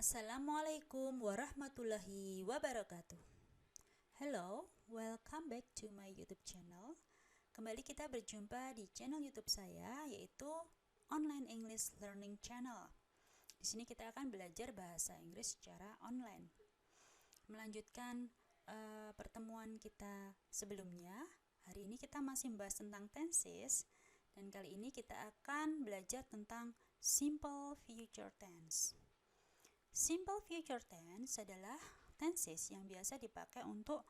Assalamualaikum warahmatullahi wabarakatuh. Hello, welcome back to my YouTube channel. Kembali kita berjumpa di channel YouTube saya, yaitu Online English Learning Channel. Di sini kita akan belajar bahasa Inggris secara online. Melanjutkan pertemuan kita sebelumnya, hari ini kita masih membahas tentang tenses, dan kali ini kita akan belajar tentang simple future tense. Simple future tense adalah tenses yang biasa dipakai untuk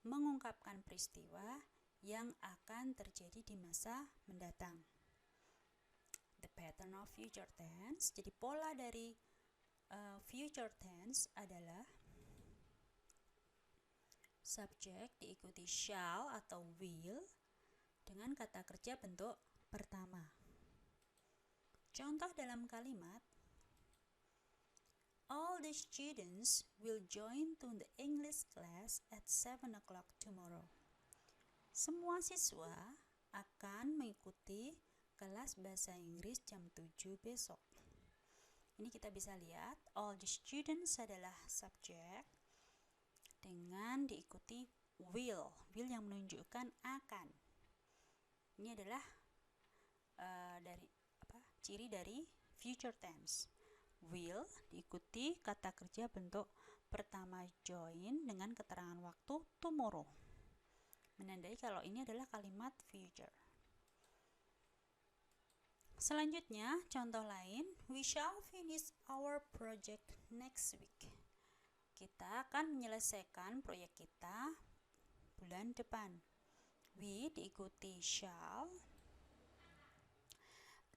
mengungkapkan peristiwa yang akan terjadi di masa mendatang. The pattern of future tense, jadi pola dari future tense adalah subjek diikuti shall atau will dengan kata kerja bentuk pertama. Contoh dalam kalimat, all the students will join to the English class at 7 o'clock tomorrow. Semua siswa akan mengikuti kelas bahasa Inggris jam 7 besok. Ini kita bisa lihat, all the students adalah subjek dengan diikuti will yang menunjukkan akan. Ini adalah ciri dari future tense. Will diikuti kata kerja bentuk pertama join dengan keterangan waktu tomorrow, menandai kalau ini adalah kalimat future. Selanjutnya, contoh lain, we shall finish our project next week. Kita akan menyelesaikan proyek kita bulan depan. We diikuti shall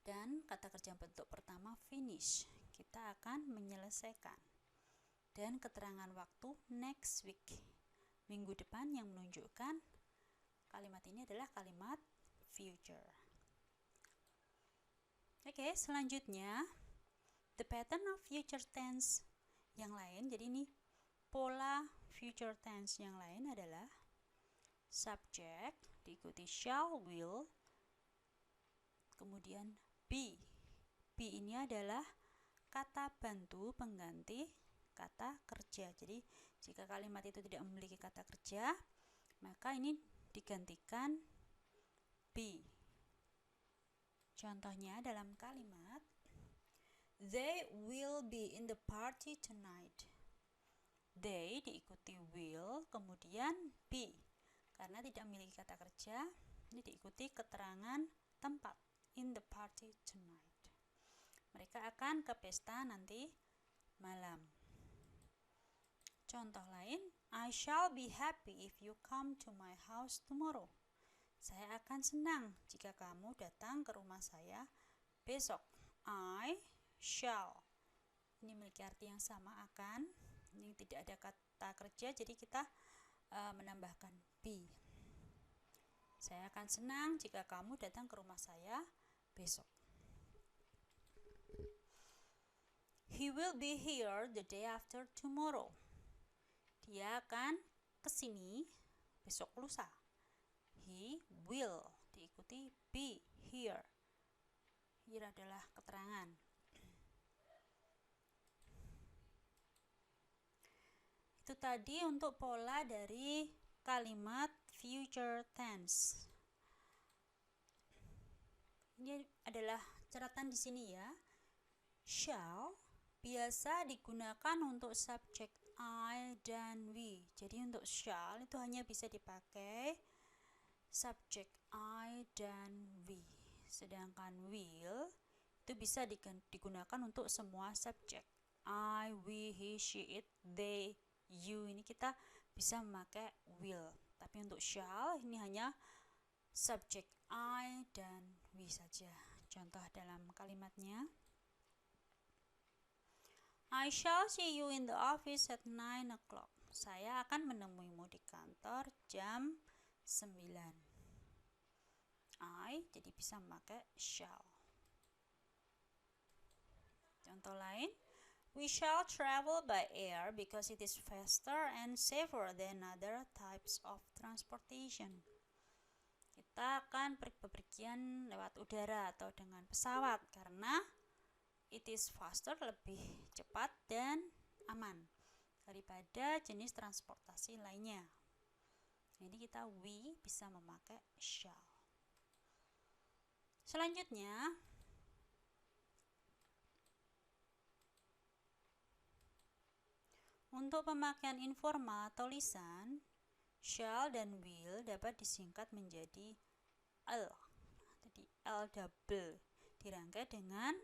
dan kata kerja bentuk pertama finish. Kita akan menyelesaikan. Dan keterangan waktu next week, minggu depan, yang menunjukkan kalimat ini adalah kalimat future. Oke, selanjutnya the pattern of future tense yang lain. Jadi ini pola future tense yang lain adalah subjek diikuti shall, will, kemudian be. Be ini adalah kata bantu pengganti kata kerja. Jadi jika kalimat itu tidak memiliki kata kerja, maka ini digantikan be. Contohnya dalam kalimat, they will be in the party tonight. They diikuti will, kemudian be. Karena tidak memiliki kata kerja, ini diikuti keterangan tempat, in the party tonight. Mereka akan ke pesta nanti malam. Contoh lain, I shall be happy if you come to my house tomorrow. Saya akan senang jika kamu datang ke rumah saya besok. I shall. Ini memiliki arti yang sama, akan. Ini tidak ada kata kerja, jadi kita menambahkan be. Saya akan senang jika kamu datang ke rumah saya besok. He will be here the day after tomorrow. Dia akan kesini besok lusa. He will diikuti be here. Here adalah keterangan. Itu tadi untuk pola dari kalimat future tense. Ini adalah catatan di sini ya. Shall biasa digunakan untuk subjek I dan we. Jadi untuk shall itu hanya bisa dipakai subjek I dan we. Sedangkan will itu bisa digunakan untuk semua subjek. I, we, he, she, it, they, you. Ini kita bisa memakai will. Tapi untuk shall ini hanya subjek I dan we saja. Contoh dalam kalimatnya, I shall see you in the office at 9 o'clock. Saya akan menemuimu di kantor jam 9. I jadi bisa memakai shall. Contoh lain, we shall travel by air because it is faster and safer than other types of transportation. Kita akan bepergian lewat udara atau dengan pesawat karena it is faster, lebih cepat, dan aman daripada jenis transportasi lainnya. Jadi kita bisa memakai shall. Selanjutnya, untuk pemakaian informal atau lisan, shall dan will dapat disingkat menjadi L. Jadi L double dirangkai dengan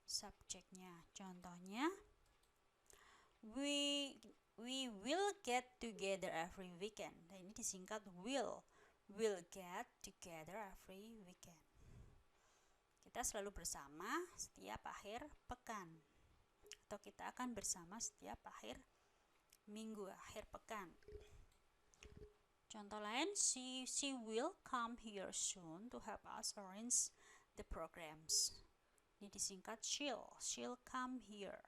subjeknya. Contohnya, we will get together every weekend. Nah, ini disingkat will get together every weekend. Kita selalu bersama setiap akhir pekan, atau kita akan bersama setiap akhir minggu, akhir pekan. Contoh lain, she will come here soon to help us arrange the programs. Ini disingkat she'll come here.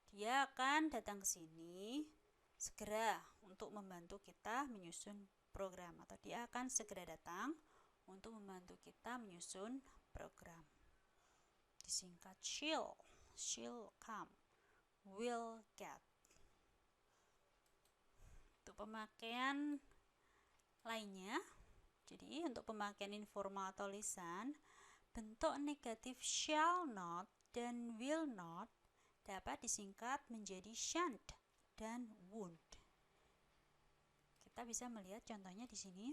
Dia akan datang ke sini segera untuk membantu kita menyusun program, atau dia akan segera datang untuk membantu kita menyusun program. Disingkat she'll come, will get. Untuk pemakaian lainnya, jadi untuk pemakaian informal atau lisan, bentuk negatif shall not dan will not dapat disingkat menjadi shan't dan won't. Kita bisa melihat contohnya di sini.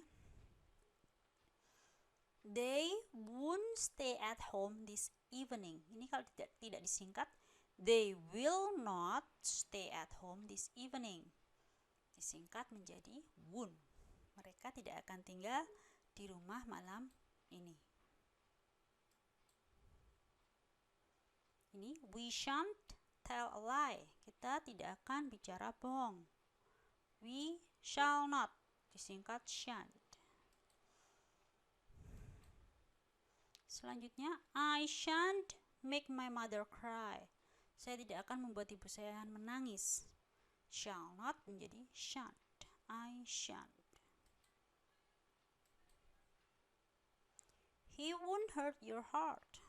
They won't stay at home this evening. Ini kalau tidak disingkat, they will not stay at home this evening. Disingkat menjadi won't. Mereka tidak akan tinggal di rumah malam ini. Ini we shan't tell a lie. Kita tidak akan bicara bohong. We shall not. Disingkat shan't. Selanjutnya, I shan't make my mother cry. Saya tidak akan membuat ibu saya menangis. Shall not menjadi shan't. I shan't. He won't hurt your heart.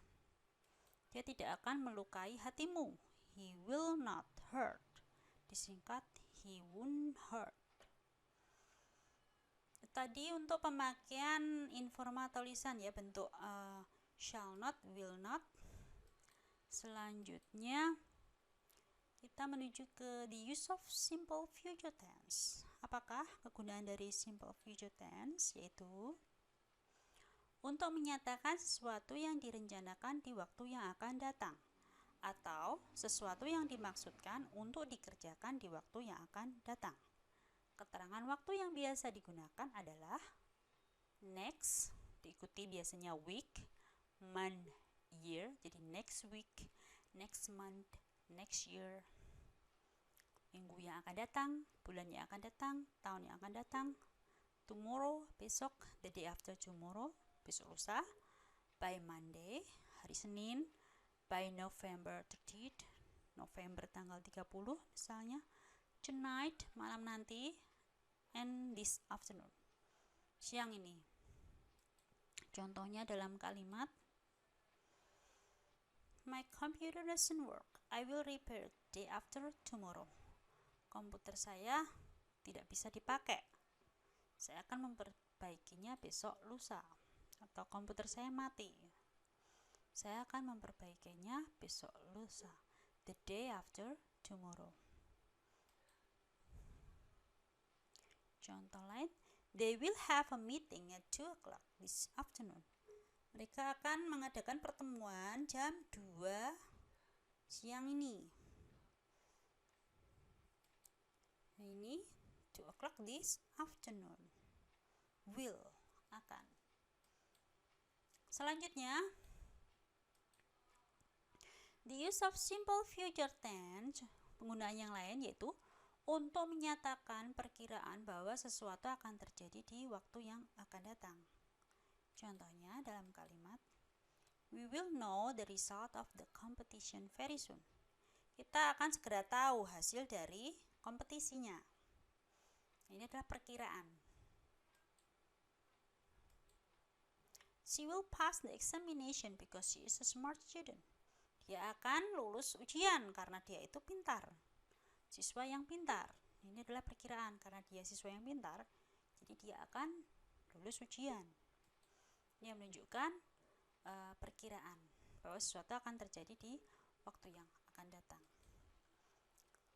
Dia tidak akan melukai hatimu. He will not hurt. Disingkat he won't hurt. Tadi untuk pemakaian informal atau lisan ya, bentuk shall not, will not. Selanjutnya kita menuju ke the use of simple future tense. Apakah kegunaan dari simple future tense? Yaitu untuk menyatakan sesuatu yang direncanakan di waktu yang akan datang, atau sesuatu yang dimaksudkan untuk dikerjakan di waktu yang akan datang. Keterangan waktu yang biasa digunakan adalah next, diikuti biasanya week, month, year. Jadi next week, next month, next year. Minggu yang akan datang, bulan yang akan datang, tahun yang akan datang. Tomorrow, besok, the day after tomorrow, besok lusa. By Monday, hari Senin. By November 30th, November tanggal 30 misalnya. Tonight, malam nanti. And this afternoon, siang ini. Contohnya dalam kalimat, my computer doesn't work. I will repair it day after tomorrow. Komputer saya tidak bisa dipakai. Saya akan memperbaikinya besok lusa. Atau komputer saya mati. Saya akan memperbaikinya besok lusa. The day after tomorrow. Contoh lain, they will have a meeting at 2 o'clock this afternoon. Mereka akan mengadakan pertemuan jam 2 siang ini. Nah, ini 2 o'clock this afternoon. Will, akan. Selanjutnya, the use of simple future tense, penggunaan yang lain yaitu untuk menyatakan perkiraan bahwa sesuatu akan terjadi di waktu yang akan datang. Contohnya dalam kalimat, we will know the result of the competition very soon. Kita akan segera tahu hasil dari kompetisinya. Ini adalah perkiraan. She will pass the examination because she is a smart student. Dia akan lulus ujian karena dia itu pintar. siswa yang pintar. Ini adalah perkiraan, karena dia siswa yang pintar, jadi dia akan lulus ujian. Ini menunjukkan perkiraan bahwa sesuatu akan terjadi di waktu yang akan datang.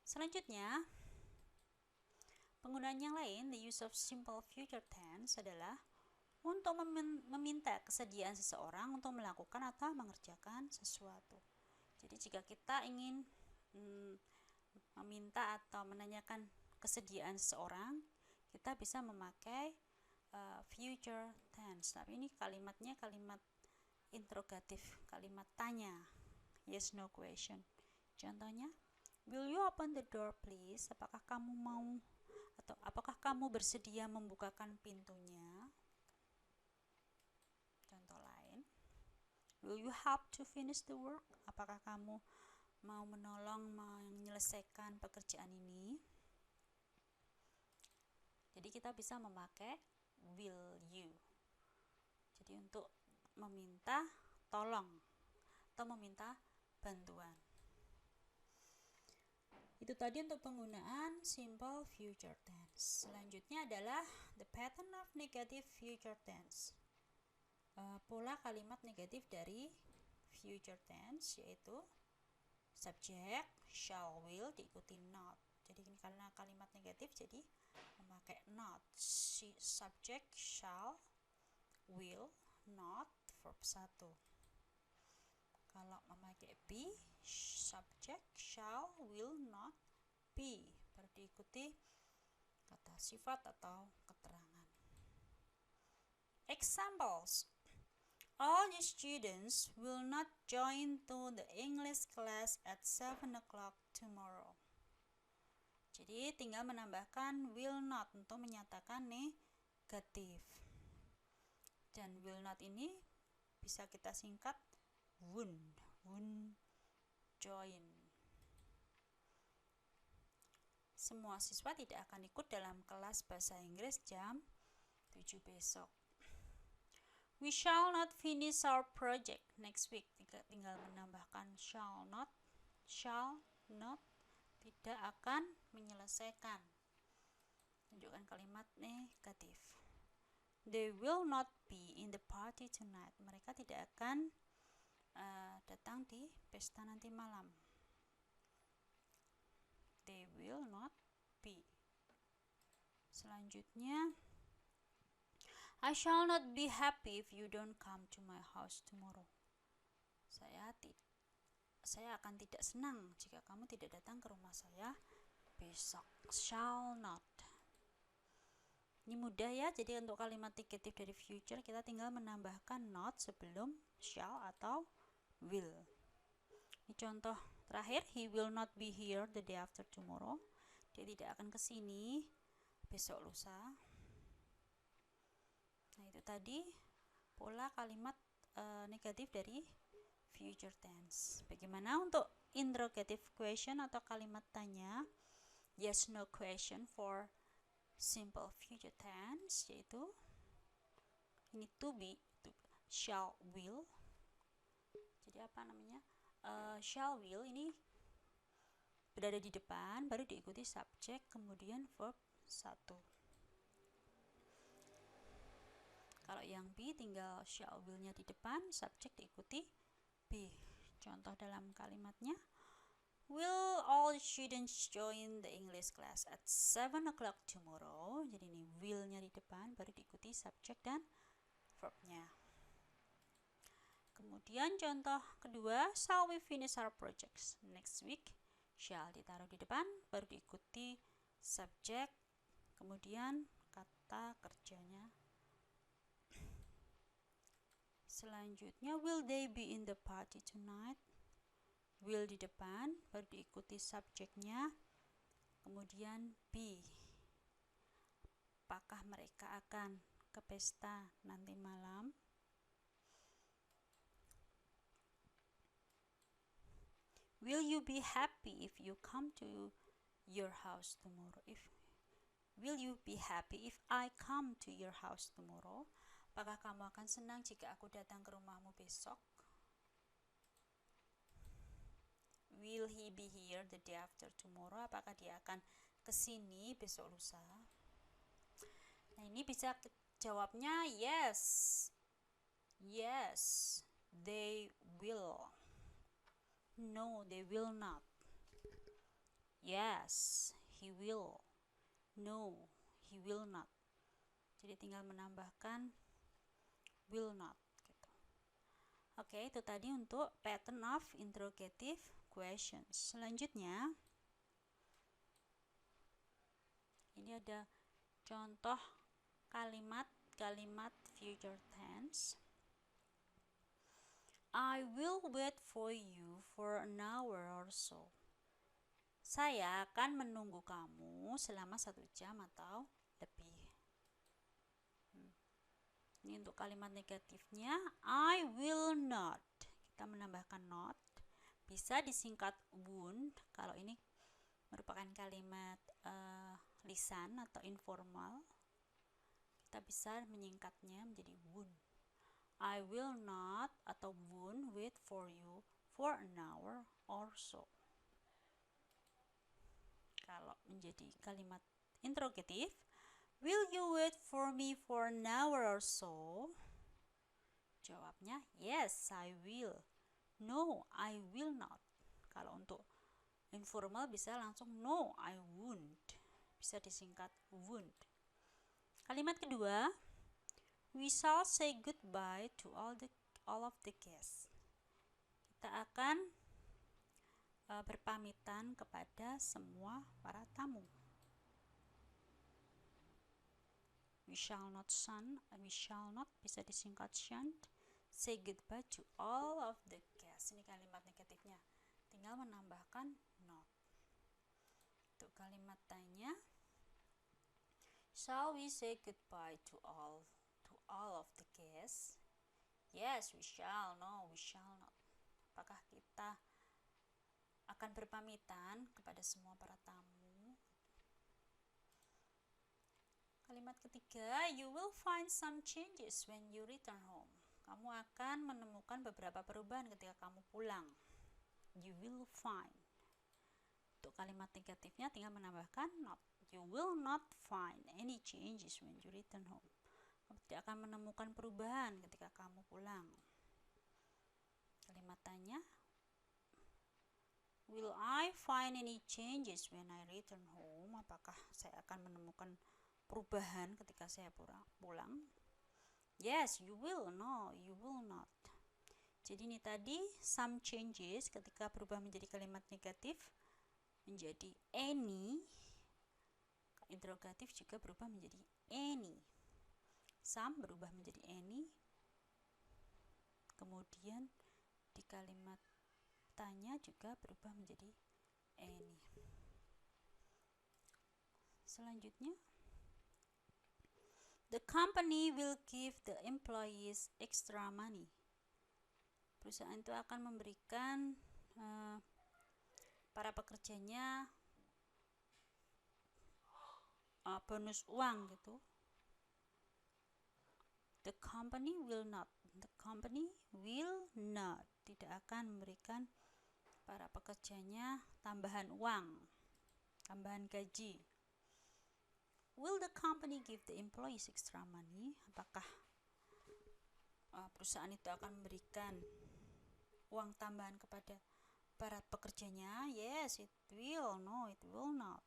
Selanjutnya, penggunaan yang lain, the use of simple future tense adalah untuk meminta kesediaan seseorang untuk melakukan atau mengerjakan sesuatu. Jadi jika kita ingin meminta atau menanyakan kesediaan seseorang, kita bisa memakai future tense. Tapi ini kalimatnya kalimat interrogatif, kalimat tanya, yes no question. Contohnya, will you open the door please? Apakah kamu mau atau apakah kamu bersedia membukakan pintunya? Contoh lain, will you help to finish the work? Apakah kamu mau menolong menyelesaikan pekerjaan ini? Jadi kita bisa memakai will you. Jadi untuk meminta tolong atau meminta bantuan. Itu tadi untuk penggunaan simple future tense. Selanjutnya adalah the pattern of negative future tense. Pola kalimat negatif dari future tense yaitu subject, shall, will diikuti not. Jadi ini karena kalimat negatif jadi memakai not. Subject, shall, will, not, verb 1. Kalau memakai be, subject, shall, will, not, be, baru diikuti kata sifat atau keterangan. Examples: all the students will not join to the English class at 7 o'clock tomorrow. Jadi tinggal menambahkan will not untuk menyatakan negatif. Dan will not ini bisa kita singkat won't join. Semua siswa tidak akan ikut dalam kelas bahasa Inggris jam 7 besok. We shall not finish our project next week. Tinggal menambahkan shall not, tidak akan menyelesaikan. Tunjukkan kalimat negatif. They will not be in the party tonight. Mereka tidak akan datang di pesta nanti malam. They will not be. Selanjutnya, I shall not be happy if you don't come to my house tomorrow. Saya akan tidak senang jika kamu tidak datang ke rumah saya besok. Shall not. Ini mudah ya, jadi untuk kalimat negatif dari future kita tinggal menambahkan not sebelum shall atau will. Ini contoh terakhir, he will not be here the day after tomorrow. Dia tidak akan kesini besok lusa. Nah itu tadi pola kalimat negatif dari future tense. Bagaimana untuk interrogative question atau kalimat tanya? Yes no question for simple future tense, yaitu ini to be, shall, will. Jadi apa namanya? Shall, will ini berada di depan, baru diikuti subject, kemudian verb 1. Kalau yang be tinggal shall, will-nya di depan, subject diikuti be. Contoh dalam kalimatnya, will all students join the English class at 7 o'clock tomorrow? Jadi ini will-nya di depan, baru diikuti subject dan verb-nya. Kemudian contoh kedua, shall we finish our projects next week? Shall ditaruh di depan, baru diikuti subject, kemudian kata kerjanya. Selanjutnya, will they be in the party tonight? Will di depan, baru diikuti subjeknya, kemudian be. Apakah mereka akan ke pesta nanti malam? Will you be happy if you come to your house tomorrow? Will you be happy if I come to your house tomorrow? Apakah kamu akan senang jika aku datang ke rumahmu besok? Will he be here the day after tomorrow? Apakah dia akan kesini besok lusa? Nah, ini bisa jawabnya yes. Yes, they will. No, they will not. Yes, he will. No, he will not. Jadi tinggal menambahkan will not gitu. Oke, itu tadi untuk pattern of interrogative questions. Selanjutnya ini ada contoh kalimat future tense. I will wait for you for an hour or so. Saya akan menunggu kamu selama 1 jam atau lebih. Ini untuk kalimat negatifnya, I will not. Kita menambahkan not. Bisa disingkat won't. Kalau ini merupakan kalimat lisan atau informal, kita bisa menyingkatnya menjadi won't. I will not atau won't wait for you for an hour or so. Kalau menjadi kalimat interrogatif, will you wait for me for an hour or so? Jawabnya yes, I will. No, I will not. Kalau untuk informal bisa langsung no, I won't. Bisa disingkat won't. Kalimat kedua, we shall say goodbye to all of the guests. Kita akan berpamitan kepada semua para tamu. We shall not bisa disingkat shan't. Say goodbye to all of the guests. Ini kalimat negatifnya. Tinggal menambahkan not. Untuk kalimat tanya, shall we say goodbye to all of the guests? Yes, we shall. No, we shall not. Apakah kita akan berpamitan kepada semua para tamu? Kalimat ketiga, you will find some changes when you return home. Kamu akan menemukan beberapa perubahan ketika kamu pulang. You will find. Untuk kalimat negatifnya tinggal menambahkan not. You will not find any changes when you return home. Kamu tidak akan menemukan perubahan ketika kamu pulang. Kalimat tanya, will I find any changes when I return home? Apakah saya akan menemukan perubahan ketika saya pulang? Yes, you will. No, you will not. Jadi ini tadi some changes ketika berubah menjadi kalimat negatif menjadi any. Interrogatif juga berubah menjadi any. Some berubah menjadi any. Kemudian di kalimat tanya juga berubah menjadi any. Selanjutnya, the company will give the employees extra money. Perusahaan itu akan memberikan para pekerjanya bonus uang gitu. The company will not. The company will not. Tidak akan memberikan para pekerjanya tambahan uang, tambahan gaji. Will the company give the employees extra money? Apakah perusahaan itu akan memberikan uang tambahan kepada para pekerjanya? Yes, it will. No, it will not.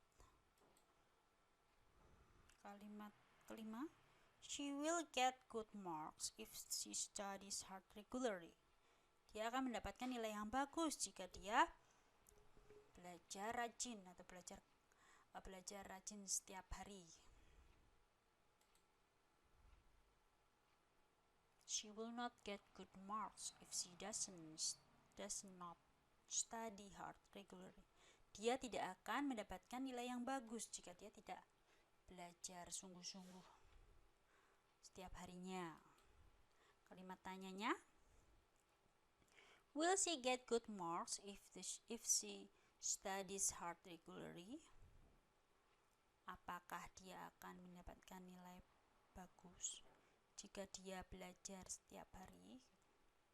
Kalimat kelima, she will get good marks if she studies hard regularly. Dia akan mendapatkan nilai yang bagus jika dia belajar rajin atau belajar rajin setiap hari. She will not get good marks if she does not study hard regularly. Dia tidak akan mendapatkan nilai yang bagus jika dia tidak belajar sungguh-sungguh setiap harinya. Kalimat tanyanya, will she get good marks if she studies hard regularly? Apakah dia akan mendapatkan nilai bagus jika dia belajar setiap hari?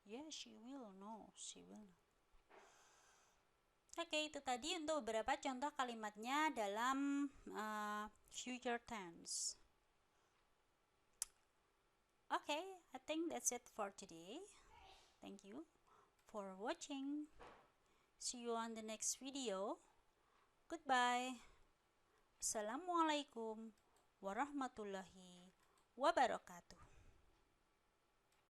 Yes, she will. No, she will not. Oke, itu tadi untuk beberapa contoh kalimatnya dalam future tense. Okay, I think that's it for today. Thank you for watching. See you on the next video. Goodbye. Assalamualaikum warahmatullahi wabarakatuh.